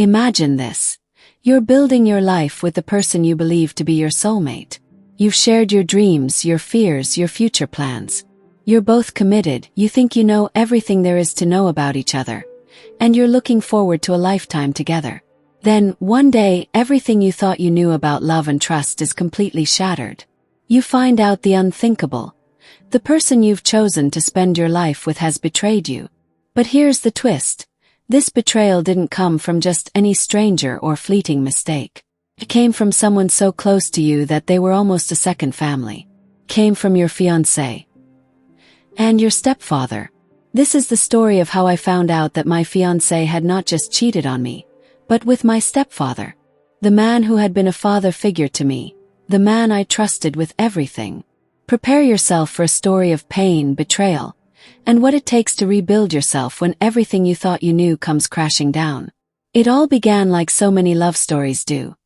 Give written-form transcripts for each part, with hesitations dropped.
Imagine this. You're building your life with the person you believe to be your soulmate. You've shared your dreams, your fears, your future plans. You're both committed, you think you know everything there is to know about each other, and you're looking forward to a lifetime together. Then, one day, everything you thought you knew about love and trust is completely shattered. You find out the unthinkable. The person you've chosen to spend your life with has betrayed you. But here's the twist. This betrayal didn't come from just any stranger or fleeting mistake. It came from someone so close to you that they were almost a second family. It came from your fiancé. And your stepfather. This is the story of how I found out that my fiancé had not just cheated on me, but with my stepfather. The man who had been a father figure to me. The man I trusted with everything. Prepare yourself for a story of pain, betrayal, and what it takes to rebuild yourself when everything you thought you knew comes crashing down. It all began like so many love stories do.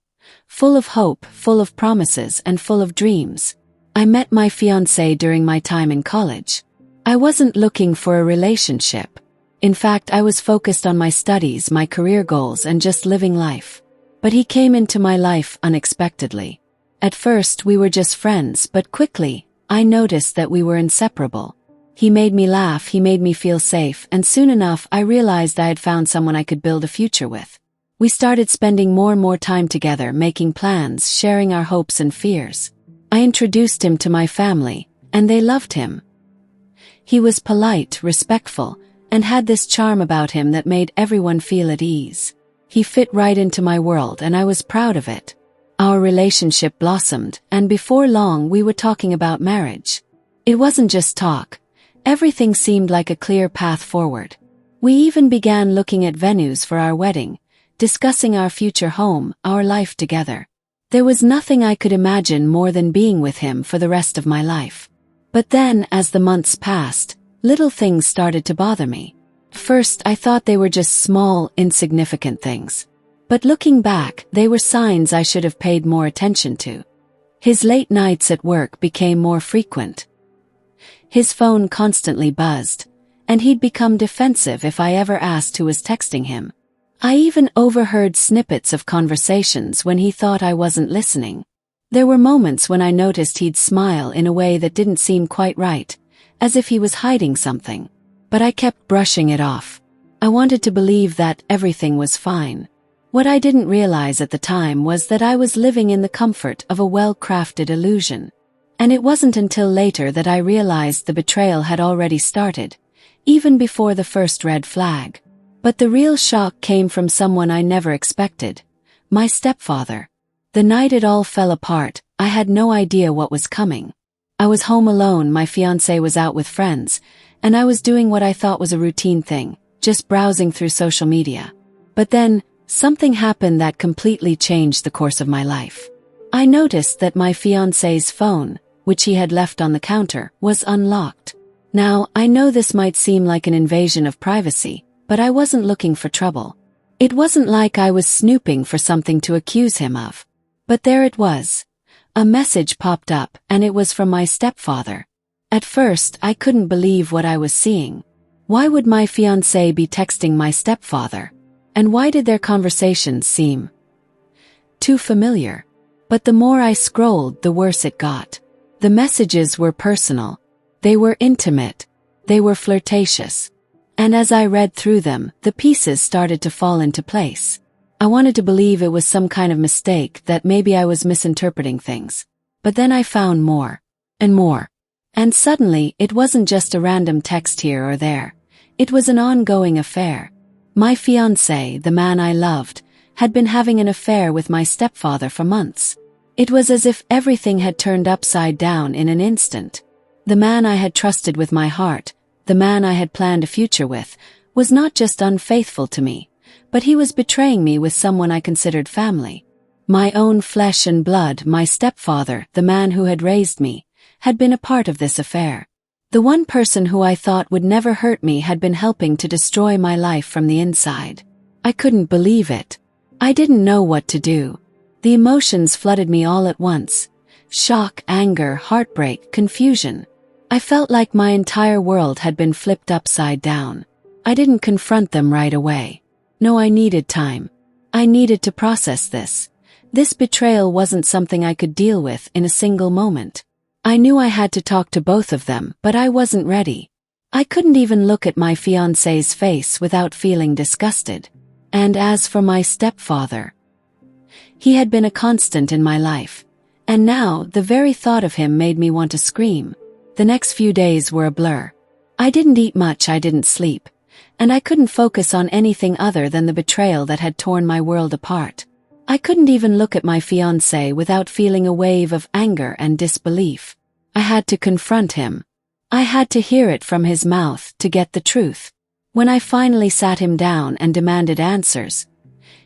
Full of hope, full of promises, and full of dreams. I met my fiancé during my time in college. I wasn't looking for a relationship. In fact, I was focused on my studies, my career goals, and just living life. But he came into my life unexpectedly. At first, we were just friends, but quickly, I noticed that we were inseparable. He made me laugh, he made me feel safe, and soon enough I realized I had found someone I could build a future with. We started spending more and more time together, making plans, sharing our hopes and fears. I introduced him to my family, and they loved him. He was polite, respectful, and had this charm about him that made everyone feel at ease. He fit right into my world, and I was proud of it. Our relationship blossomed, and before long we were talking about marriage. It wasn't just talk. Everything seemed like a clear path forward. We even began looking at venues for our wedding, discussing our future home, our life together. There was nothing I could imagine more than being with him for the rest of my life. But then, as the months passed, little things started to bother me. First, I thought they were just small, insignificant things. But looking back, they were signs I should have paid more attention to. His late nights at work became more frequent. His phone constantly buzzed, and he'd become defensive if I ever asked who was texting him. I even overheard snippets of conversations when he thought I wasn't listening. There were moments when I noticed he'd smile in a way that didn't seem quite right, as if he was hiding something. But I kept brushing it off. I wanted to believe that everything was fine. What I didn't realize at the time was that I was living in the comfort of a well-crafted illusion. And it wasn't until later that I realized the betrayal had already started, even before the first red flag. But the real shock came from someone I never expected, my stepfather. The night it all fell apart, I had no idea what was coming. I was home alone, my fiancé was out with friends, and I was doing what I thought was a routine thing, just browsing through social media. But then, something happened that completely changed the course of my life. I noticed that my fiancé's phone, which he had left on the counter, was unlocked. Now, I know this might seem like an invasion of privacy, but I wasn't looking for trouble. It wasn't like I was snooping for something to accuse him of. But there it was. A message popped up, and it was from my stepfather. At first, I couldn't believe what I was seeing. Why would my fiancé be texting my stepfather? And why did their conversations seem too familiar? But the more I scrolled, the worse it got. The messages were personal. They were intimate. They were flirtatious. And as I read through them, the pieces started to fall into place. I wanted to believe it was some kind of mistake, that maybe I was misinterpreting things. But then I found more. And more. And suddenly, it wasn't just a random text here or there. It was an ongoing affair. My fiancé, the man I loved, had been having an affair with my stepfather for months. It was as if everything had turned upside down in an instant. The man I had trusted with my heart, the man I had planned a future with, was not just unfaithful to me, but he was betraying me with someone I considered family. My own flesh and blood, my stepfather, the man who had raised me, had been a part of this affair. The one person who I thought would never hurt me had been helping to destroy my life from the inside. I couldn't believe it. I didn't know what to do. The emotions flooded me all at once. Shock, anger, heartbreak, confusion. I felt like my entire world had been flipped upside down. I didn't confront them right away. No, I needed time. I needed to process this. This betrayal wasn't something I could deal with in a single moment. I knew I had to talk to both of them, but I wasn't ready. I couldn't even look at my fiancé's face without feeling disgusted. And as for my stepfather, he had been a constant in my life. And now, the very thought of him made me want to scream. The next few days were a blur. I didn't eat much, I didn't sleep. And I couldn't focus on anything other than the betrayal that had torn my world apart. I couldn't even look at my fiancé without feeling a wave of anger and disbelief. I had to confront him. I had to hear it from his mouth to get the truth. When I finally sat him down and demanded answers,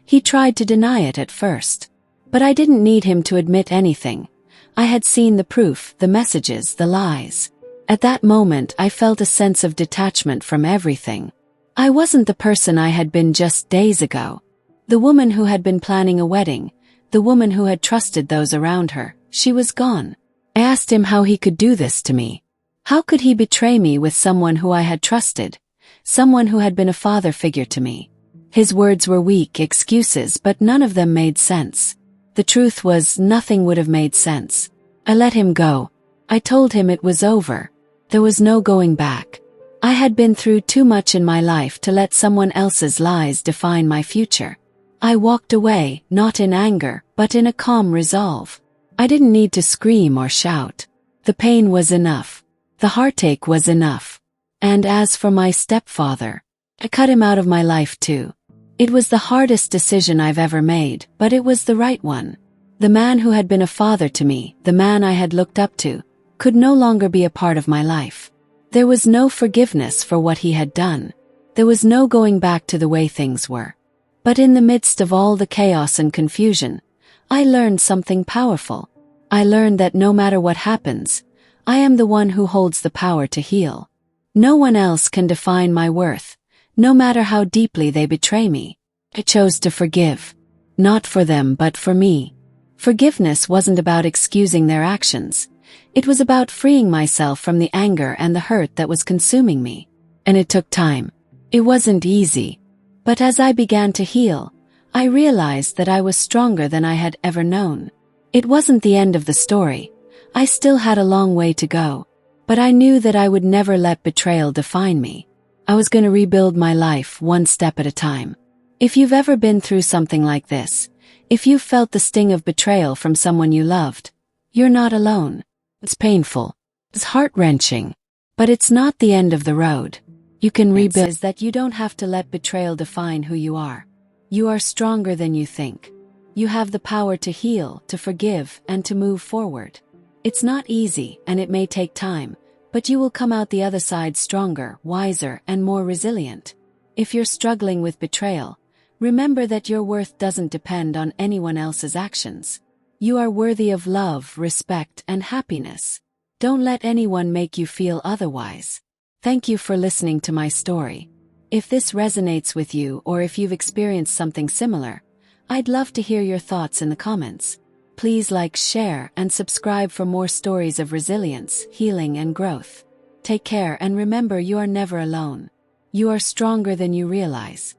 he tried to deny it at first. But I didn't need him to admit anything. I had seen the proof, the messages, the lies. At that moment, I felt a sense of detachment from everything. I wasn't the person I had been just days ago. The woman who had been planning a wedding, the woman who had trusted those around her, she was gone. I asked him how he could do this to me. How could he betray me with someone who I had trusted? Someone who had been a father figure to me. His words were weak excuses, but none of them made sense. The truth was, nothing would have made sense. I let him go. I told him it was over. There was no going back. I had been through too much in my life to let someone else's lies define my future. I walked away, not in anger, but in a calm resolve. I didn't need to scream or shout. The pain was enough. The heartache was enough. And as for my stepfather, I cut him out of my life too. It was the hardest decision I've ever made, but it was the right one. The man who had been a father to me, the man I had looked up to, could no longer be a part of my life. There was no forgiveness for what he had done. There was no going back to the way things were. But in the midst of all the chaos and confusion, I learned something powerful. I learned that no matter what happens, I am the one who holds the power to heal. No one else can define my worth, no matter how deeply they betray me. I chose to forgive. Not for them, but for me. Forgiveness wasn't about excusing their actions. It was about freeing myself from the anger and the hurt that was consuming me. And it took time. It wasn't easy. But as I began to heal, I realized that I was stronger than I had ever known. It wasn't the end of the story. I still had a long way to go. But I knew that I would never let betrayal define me. I was going to rebuild my life one step at a time. If you've ever been through something like this, if you've felt the sting of betrayal from someone you loved, you're not alone. It's painful. It's heart-wrenching. But it's not the end of the road. You can rebuild. Is that you don't have to let betrayal define who you are. You are stronger than you think. You have the power to heal, to forgive, and to move forward. It's not easy, and it may take time, but you will come out the other side stronger, wiser, and more resilient. If you're struggling with betrayal, remember that your worth doesn't depend on anyone else's actions. You are worthy of love, respect, and happiness. Don't let anyone make you feel otherwise. Thank you for listening to my story. If this resonates with you or if you've experienced something similar, I'd love to hear your thoughts in the comments. Please like, share, and subscribe for more stories of resilience, healing, and growth. Take care and remember you are never alone. You are stronger than you realize.